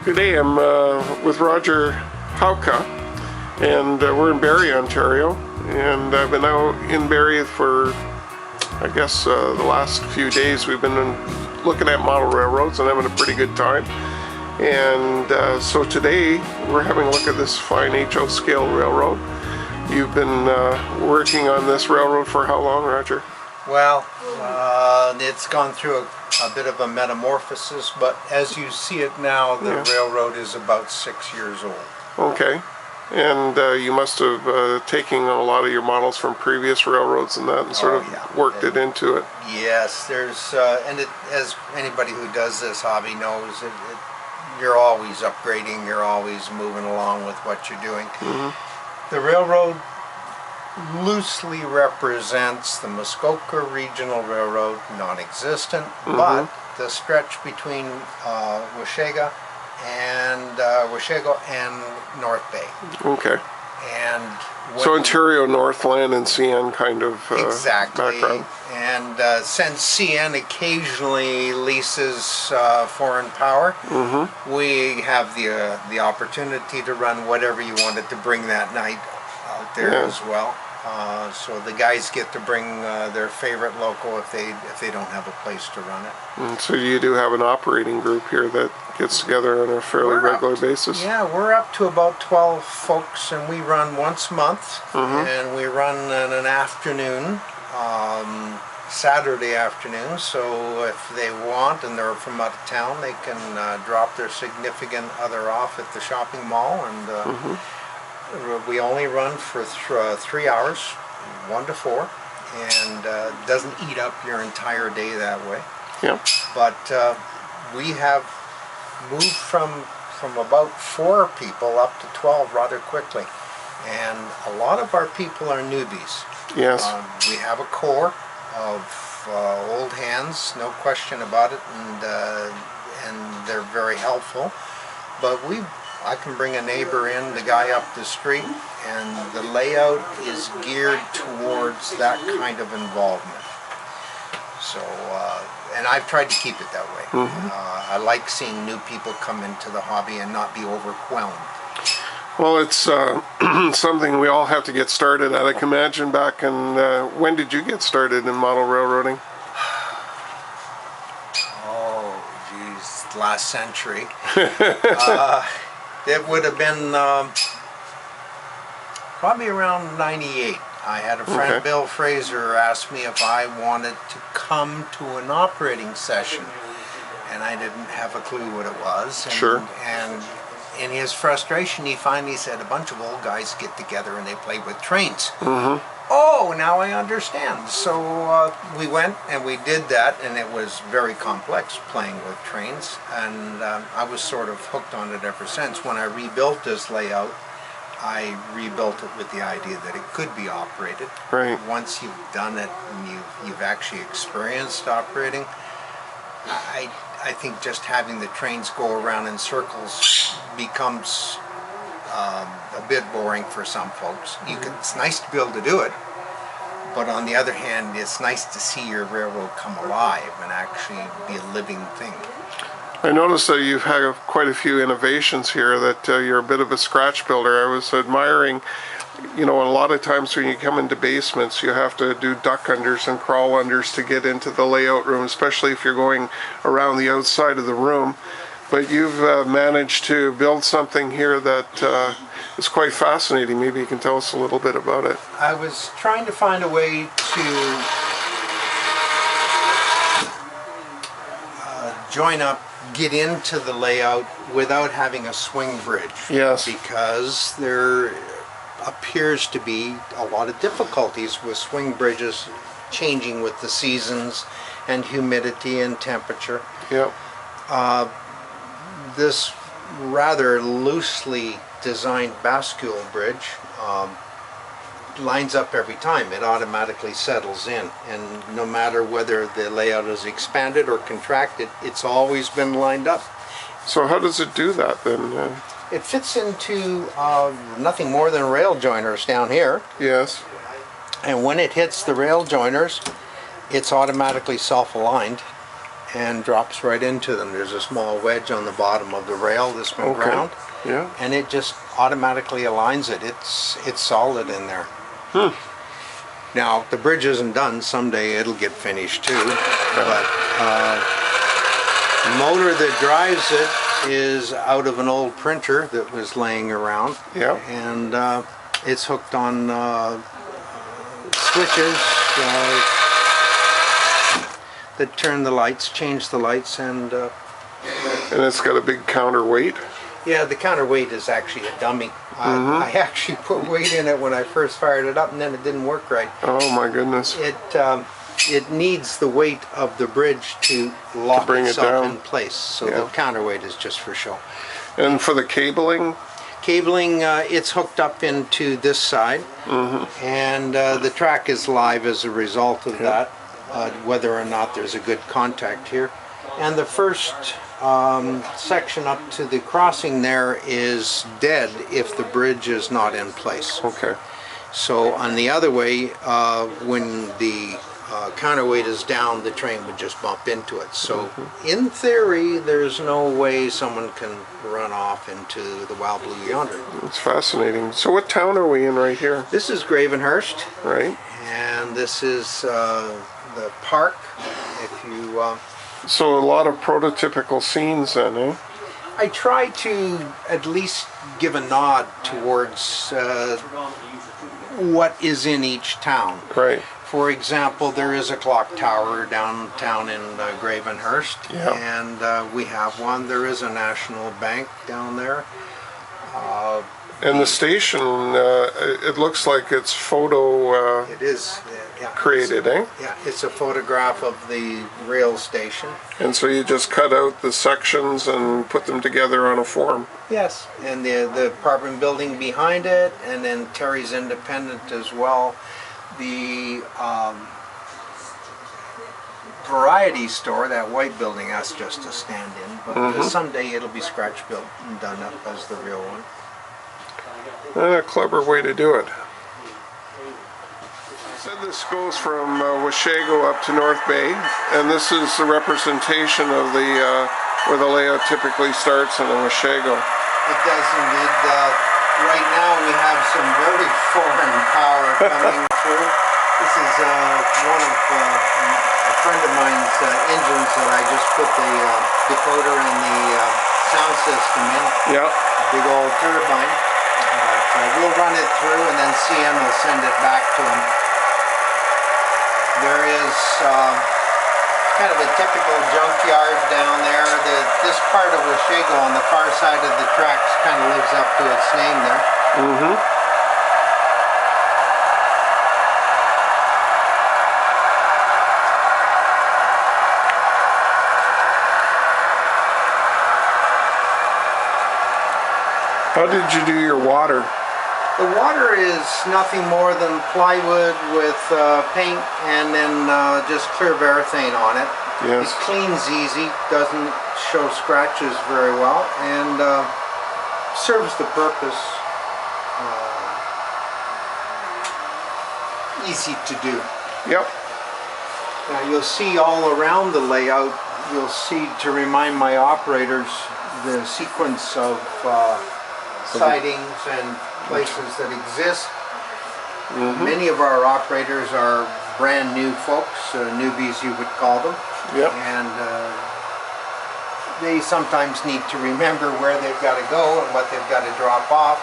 Today I'm with Roger Hauka, and we're in Barrie, Ontario, and I've been out in Barrie for, I guess, the last few days. We've been looking at model railroads and having a pretty good time. And so today we're having a look at this fine HO scale railroad. You've been working on this railroad for how long, Roger? Well, it's gone through a bit of a metamorphosis, but as you see it now, the railroad is about 6 years old. Okay. And you must have taken a lot of your models from previous railroads and that, and sort of worked it into it. Yes, there's, as anybody who does this hobby knows, you're always upgrading, you're always moving along with what you're doing. The railroad loosely represents the Muskoka Regional Railroad, non-existent, but the stretch between Washago and North Bay. Okay. And so Ontario, Northland, and CN kind of background. And since CN occasionally leases foreign power, we have the opportunity to run whatever you wanted to bring that night out there as well. So the guys get to bring their favorite local if they don't have a place to run it. And so you do have an operating group here that gets together on a fairly regular basis? Yeah, we're up to about 12 folks, and we run once a month, and we run in an afternoon, Saturday afternoon, so if they want and they're from out of town, they can drop their significant other off at the shopping mall, and we only run for 3 hours, 1 to 4, and doesn't eat up your entire day that way. Yeah. But we have moved from about 4 people up to 12 rather quickly, and a lot of our people are newbies. Yes. We have a core of old hands, no question about it, and they're very helpful. But I can bring a neighbor in, the guy up the street, and the layout is geared towards that kind of involvement. So, and I've tried to keep it that way. I like seeing new people come into the hobby and not be overwhelmed. Well, it's something we all have to get started at. I can imagine back in, when did you get started in model railroading? Oh, geez, last century. It would have been probably around 98. I had a friend, Bill Fraser, asked me if I wanted to come to an operating session, and I didn't have a clue what it was. And, and in his frustration, he finally said, a bunch of old guys get together and they play with trains. Oh, now I understand. So we went and we did that, and it was very complex playing with trains, and I was sort of hooked on it ever since. When I rebuilt this layout, I rebuilt it with the idea that it could be operated. Right. Once you've done it and you've actually experienced operating, I think just having the trains go around in circles becomes a bit boring for some folks. It's nice to be able to do it, but on the other hand, it's nice to see your railroad come alive and actually be a living thing. I noticed that you've had quite a few innovations here, that you're a bit of a scratch builder. I was admiring, you know, a lot of times when you come into basements, you have to do duck unders and crawl unders to get into the layout room, especially if you're going around the outside of the room. But you've managed to build something here that is quite fascinating. Maybe you can tell us a little bit about it. I was trying to find a way to join up, get into the layout without having a swing bridge. Yes. Because there appears to be a lot of difficulties with swing bridges changing with the seasons and humidity and temperature. Yep. This rather loosely designed bascule bridge lines up every time. It automatically settles in, and no matter whether the layout is expanded or contracted, it's always been lined up. So how does it do that then? It fits into nothing more than rail joiners down here. Yes. And when it hits the rail joiners, it's automatically self-aligned, and drops right into them. There's a small wedge on the bottom of the rail that's been ground, Yeah. and it just automatically aligns it. It's solid in there. Now the bridge isn't done. Someday it'll get finished too. But the motor that drives it is out of an old printer that was laying around. Yeah. And it's hooked on switches that turn the lights, change the lights, and it's got a big counterweight. yeah, the counterweight is actually a dummy. I actually put weight in it when I first fired it up, and then it didn't work right. Oh my goodness. It needs the weight of the bridge to lock bring it itself down. in place. So the counterweight is just for show. And for the cabling? Cabling, it's hooked up into this side, and the track is live as a result of that, whether or not there's a good contact here. And the first section up to the crossing there is dead if the bridge is not in place. Okay. So on the other way, when the counterweight is down, the train would just bump into it. So in theory, there's no way someone can run off into the wild blue yonder. It's fascinating. So what town are we in right here? This is Gravenhurst, Right. and this is the park. If you, So a lot of prototypical scenes then, eh? I try to at least give a nod towards what is in each town. Right. For example, there is a clock tower downtown in Gravenhurst, and we have one. There is a national bank down there. And the station, it looks like it's photo It is, created, eh? Yeah, it's a photograph of the rail station. And so you just cut out the sections and put them together on a form. Yes, and the apartment building behind it, and then Terry's Independent as well. The variety store, that white building, that's just a stand-in, but someday it'll be scratch built and done up as the real one. A clever way to do it. So this goes from Washago up to North Bay, and this is the representation of the where the layout typically starts in a Washago. It does indeed. Right now we have some very foreign power coming through. This is one of a friend of mine's engines that I just put the decoder and the sound system in. Yeah. Big old turbine. But we'll run it through, and then CN will send it back to him. There is kind of a typical junkyard down there. This part of Washago on the far side of the tracks kind of lives up to its name there. How did you do your water? The water is nothing more than plywood with paint and then just clear varathane on it. Yes. It cleans easy, doesn't show scratches very well, and serves the purpose. Easy to do. Yep. Now you'll see all around the layout, you'll see, to remind my operators, the sequence of sidings and places that exist. Many of our operators are brand new folks, newbies you would call them. Yep. And they sometimes need to remember where they've got to go and what they've got to drop off.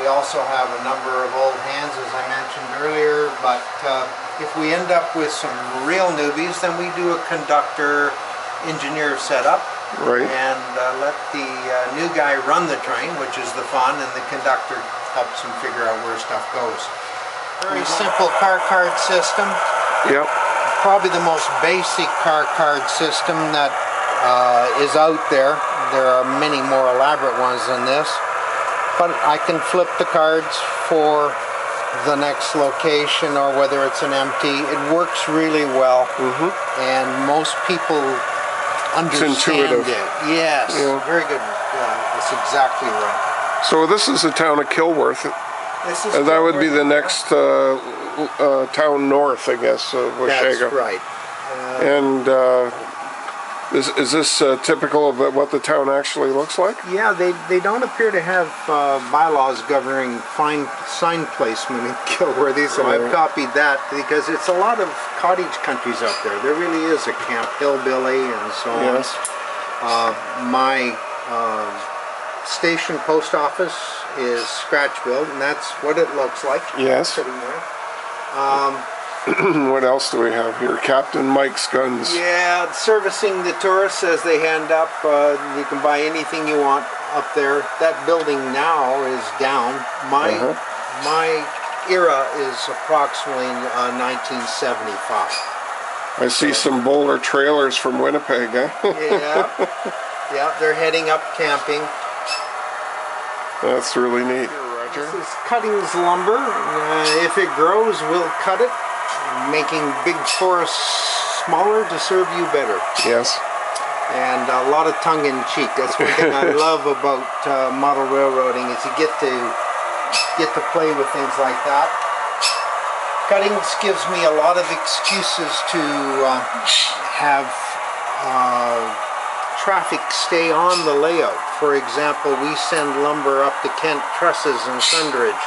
We also have a number of old hands, as I mentioned earlier, but if we end up with some real newbies, then we do a conductor engineer setup. Right. And let the new guy run the train, which is the fun, and the conductor helps him figure out where stuff goes. Very simple car card system. Yep. Probably the most basic car card system that is out there. There are many more elaborate ones than this. But I can flip the cards for the next location, or whether it's an empty. It works really well. And most people understand intuitive. it. Yes, very good. That's exactly right. So this is the town of Kilworth. This is That would be the next town north, I guess, of Washago. That's right. And Is this typical of what the town actually looks like? Yeah, they don't appear to have bylaws governing fine sign placement in Kilworthy, so I've copied that because it's a lot of cottage countries up there. There really is a Camp Hillbilly and so on. Yes. My station post office is scratch built, and that's what it looks like. Yes. Sitting there. What else do we have here? Captain Mike's Guns. Yeah, servicing the tourists as they hand up. You can buy anything you want up there. That building now is down. My era is approximately 1975. I see some Bowler trailers from Winnipeg, eh? Yeah, they're heading up camping. That's really neat. This is cuttings lumber. If it grows, we'll cut it, making big forests smaller to serve you better. Yes. And a lot of tongue-in-cheek. That's one thing I love about model railroading is you get to play with things like that. Cuttings gives me a lot of excuses to have traffic stay on the layout. For example, we send lumber up to Kent Trusses and Sundridge.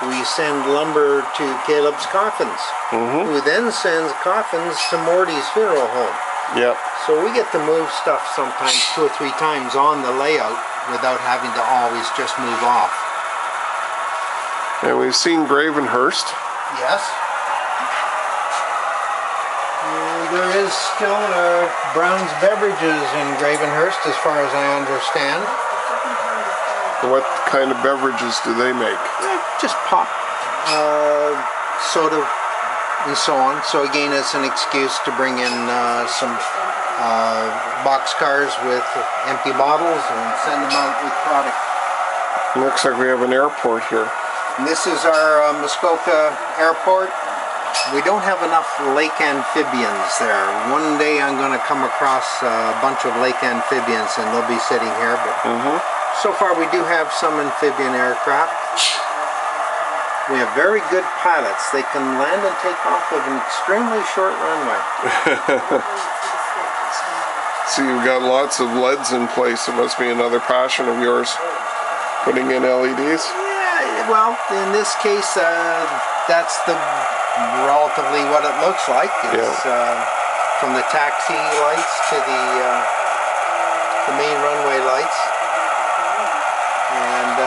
We send lumber to Caleb's Coffins, who then sends coffins to Morty's funeral home. Yep. So we get to move stuff sometimes 2 or 3 times on the layout without having to always just move off. And we've seen Gravenhurst. Yes. There is still Brown's Beverages in Gravenhurst, as far as I understand. What kind of beverages do they make? Just pop, soda, and so on. So again, it's an excuse to bring in some boxcars with empty bottles and send them out with product. Looks like we have an airport here. And this is our Muskoka airport. We don't have enough lake amphibians there. One day I'm going to come across a bunch of lake amphibians and they'll be sitting here. But so far we do have some amphibian aircraft. We have very good pilots. They can land and take off of an extremely short runway. So you've got lots of LEDs in place. It must be another passion of yours, putting in LEDs? Yeah, well, in this case, that's relatively what it looks like. It's from the taxi lights to the main runway lights. And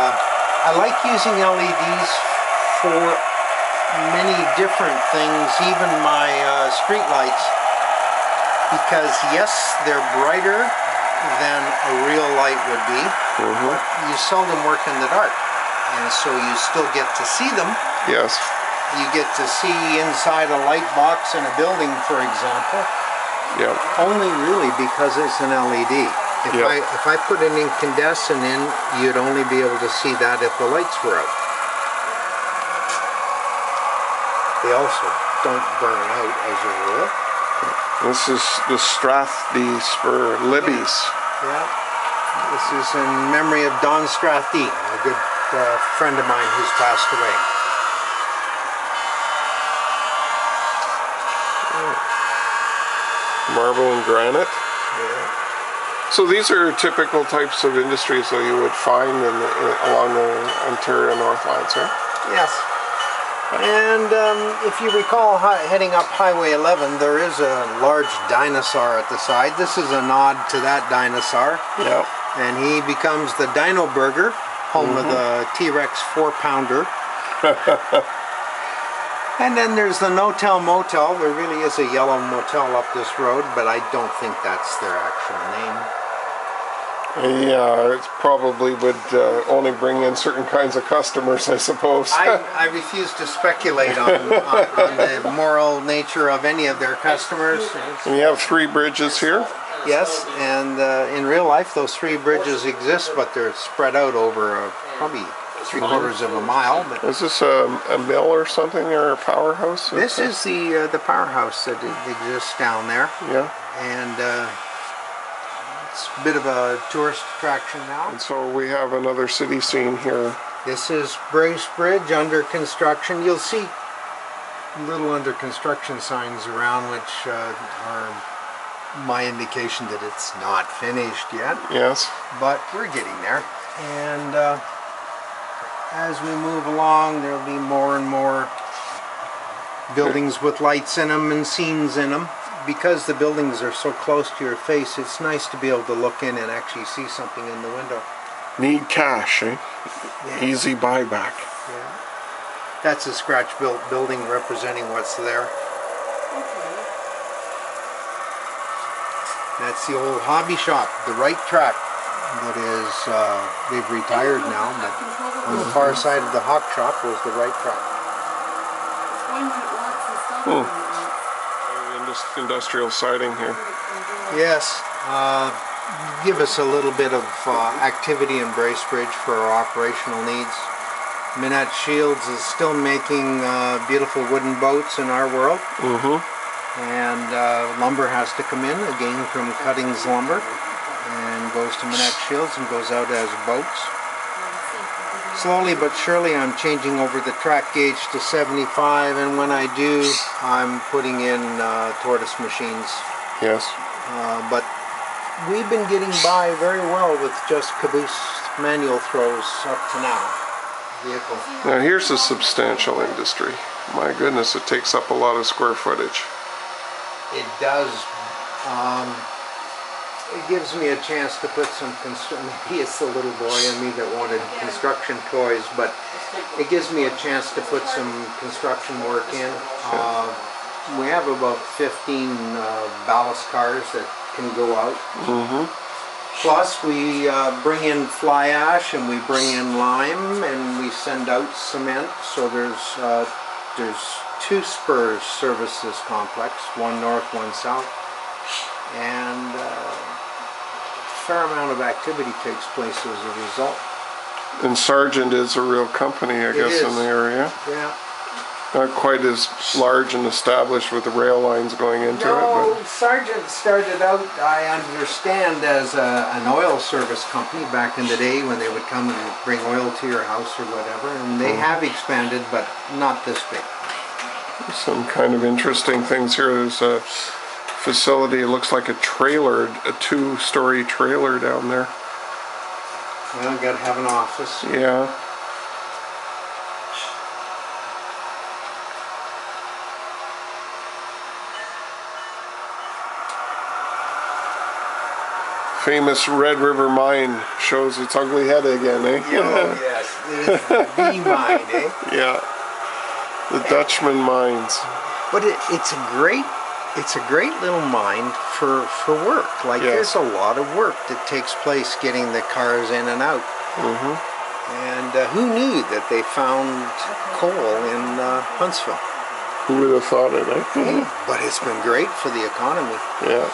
I like using LEDs for many different things, even my street lights, because yes, they're brighter than a real light would be, but you seldom work in the dark, and so you still get to see them. Yes. You get to see inside a light box in a building, for example. Yep. Only really because it's an LED. If I put an incandescent in, you'd only be able to see that if the lights were out. They also don't burn out as a rule. This is the Strathdees for Libby's. Yeah. This is in memory of Don Strathdee, a good friend of mine who's passed away. Marble and granite. Yeah. So these are typical types of industries that you would find along the Ontario North Lines, right? Yes. And if you recall, heading up Highway 11, there is a large dinosaur at the side. This is a nod to that dinosaur. Yep. And he becomes the Dino Burger, home of the T-Rex 4-pounder. And then there's the No-Tell Motel. There really is a yellow motel up this road, but I don't think that's their actual name. Yeah, it probably would only bring in certain kinds of customers, I suppose. I refuse to speculate on the moral nature of any of their customers. And you have 3 bridges here? Yes, and in real life those 3 bridges exist, but they're spread out over probably 3/4 of a mile. But is this a mill or something, or a powerhouse? This is the powerhouse that exists down there. Yeah. And it's a bit of a tourist attraction now. And so we have another city scene here. This is Brace Bridge under construction. You'll see little under construction signs around which are my indication that it's not finished yet. Yes. But we're getting there. And as we move along, there'll be more and more buildings with lights in them and scenes in them. Because the buildings are so close to your face, it's nice to be able to look in and actually see something in the window. Need cash, eh? Yeah. Easy buyback. Yeah. That's a scratch-built building representing what's there. That's the old hobby shop, the right track. That is, they've retired now, but on the far side of the hawk shop was the right track. Industrial siding here. Yes, give us a little bit of activity in Bracebridge for our operational needs. Minette Shields is still making beautiful wooden boats in our world. And lumber has to come in, again from Cuttings Lumber, and goes to Minette Shields and goes out as boats. Slowly but surely I'm changing over the track gauge to 75, and when I do, I'm putting in tortoise machines. Yes. But we've been getting by very well with just caboose manual throws up to now. Vehicle. Now here's a substantial industry. My goodness, it takes up a lot of square footage. It does. It gives me a chance to put some maybe it's the little boy in me that wanted construction toys, but it gives me a chance to put some construction work in. We have about 15 ballast cars that can go out. Plus we bring in fly ash and we bring in lime and we send out cement. So there's two spurs service this complex, one north, one south, and a fair amount of activity takes place as a result. And Sargent is a real company, I guess, in the area. Yeah. Not quite as large and established with the rail lines going into it. But Sargent started out, I understand, as an oil service company back in the day when they would come and bring oil to your house or whatever, and they have expanded, but not this big. some kind of interesting things here. There's a facility, it looks like a trailer, a two-story trailer down there. Well, you gotta have an office. Yeah. Famous Red River Mine shows its ugly head again, eh? Oh, yes. It is the mine, eh? Yeah. The Dutchman mines. But it's a great little mine for work. Like, yes. There's a lot of work that takes place getting the cars in and out. Mm-hmm. And who knew that they found coal in Huntsville? Who would have thought it, eh? But it's been great for the economy. Yeah.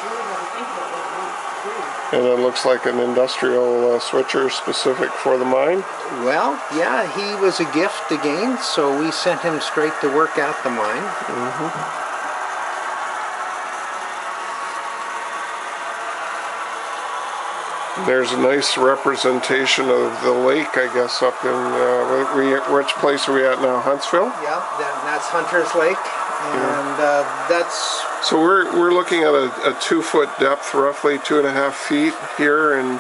And it looks like an industrial switcher specific for the mine. Well, yeah, he was a gift again, so we sent him straight to work at the mine. Mm-hmm. There's a nice representation of the lake, I guess, up in, which place are we at now, Huntsville? Yeah, that's Hunter's Lake, and that's... So we're looking at a 2-foot depth, roughly 2.5 feet here, and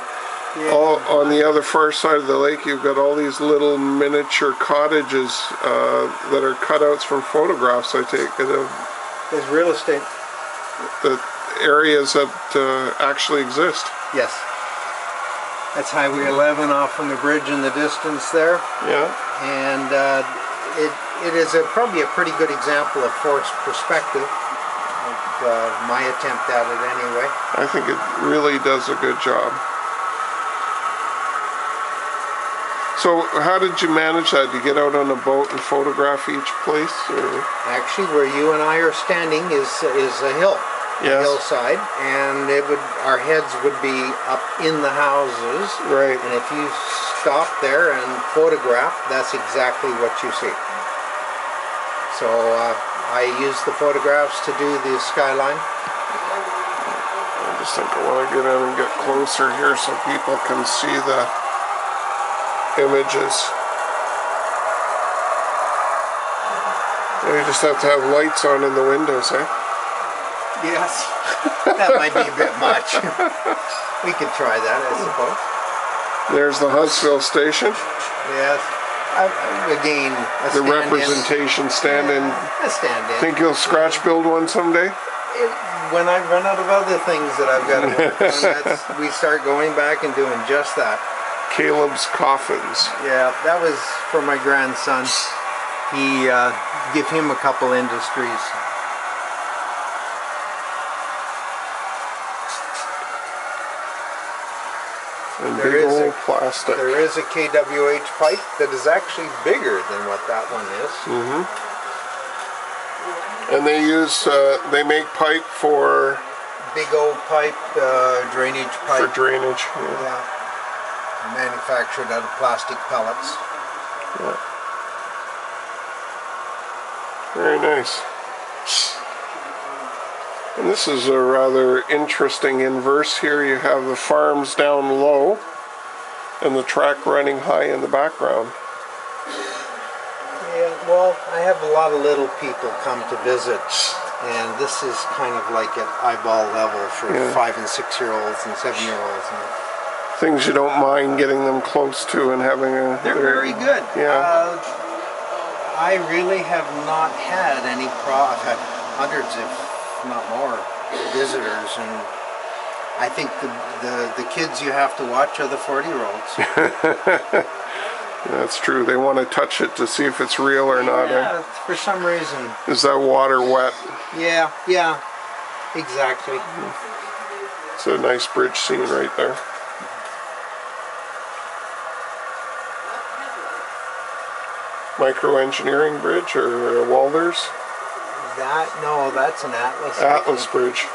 all on the other far side of the lake, you've got all these little miniature cottages that are cutouts from photographs, I take it, of There's real estate. the areas that actually exist. Yes. That's Highway 11 off from the bridge in the distance there. Yeah. And it is probably a pretty good example of forced perspective. My attempt at it anyway. I think it really does a good job. So how did you manage that? Did you get out on a boat and photograph each place? Or? Actually, where you and I are standing is a hill. Yes. Hillside, and our heads would be up in the houses. Right. And if you stop there and photograph, that's exactly what you see. So I use the photographs to do the skyline. I just think I want to get in and get closer here so people can see the images. You just have to have lights on in the windows, eh? Yes. That might be a bit much. We could try that, I suppose. There's the Huntsville station. Yes. Again, a The stand-in. representation stand-in. A stand-in. Think you'll scratch build one someday? When I run out of other things that I've got to work on, we start going back and doing just that. Caleb's Coffins. Yeah, that was for my grandson. He give him a couple industries. And big old plastic. There is a KWH pipe that is actually bigger than what that one is. And they use, they make pipe for... Big old pipe, drainage pipe. For drainage. Yeah. Manufactured out of plastic pellets. Yeah. Very nice. And this is a rather interesting inverse here. You have the farms down low and the track running high in the background. Yeah, well, I have a lot of little people come to visit, and this is kind of like at eyeball level for 5- and 6-year-olds and 7-year-olds. Things you don't mind getting them close to and having a... They're very good. Yeah. I really have not had any I've had hundreds, if not more, visitors, and I think the kids you have to watch are the 40-year-olds. That's true. They want to touch it to see if it's real or not. Yeah, for some reason. Is that water wet? Yeah, exactly. It's a nice bridge scene right there. Micro-engineering bridge or Walters? No, that's an Atlas. Atlas bridge.